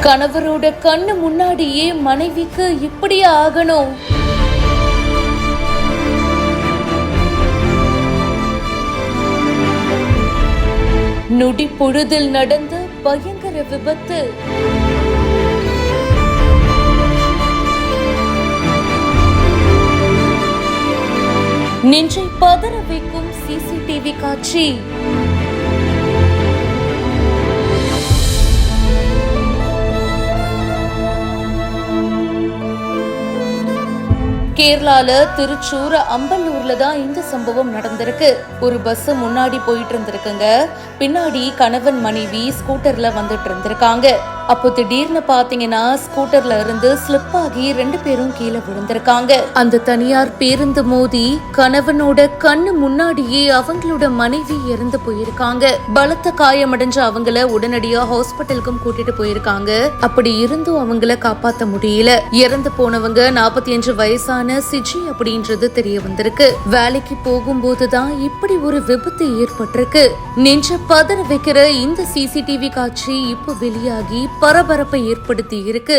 கணவரோட கண்ணு முன்னாடியே மனைவிக்கு இப்படியே ஆகணும். நொடி பொழுதில் நடந்த பயங்கர விபத்து. நெஞ்சை பதற வைக்கும் சிசிடிவி காட்சி. கேரளால திருச்சூர் அம்பல்லூர்ல தான் இந்த சம்பவம் நடந்திருக்கு. ஒரு பஸ் முன்னாடி போயிட்டு இருந்திருக்குங்க. பின்னாடி கணவன் மனைவி ஸ்கூட்டர்ல வந்துட்டு இருந்திருக்காங்க. அப்போ திடீர்னு பாத்தீங்கன்னா ஸ்கூட்டர்ல இருந்து ஸ்லிப் ஆகி 2 பேரும் கீழே விழுந்திருக்காங்க. அந்த தனியார் பேருந்து மோதி கணவனோட கண்ணு முன்னாடியே அவங்களோட மனைவி இறந்து போயிருக்காங்க. பலத்த காயமடைஞ்ச அவங்கள உடனடியா ஹாஸ்பிட்டலுக்கும் கூட்டிட்டு போயிருக்காங்க. அப்படி இருந்தும் அவங்கள காப்பாத்த முடியல. இறந்து போனவங்க 45 வயசான சிஜி அப்படின்றது தெரிய வந்திருக்கு. வேலைக்கு போகும்போதுதான் இப்படி ஒரு விபத்து ஏற்பட்டிருக்கு. நெஞ்ச பதற வைக்கிற இந்த சிசிடிவி காட்சி இப்ப வெளியாகி பரபரப்பை ஏற்படுத்தி இருக்கு.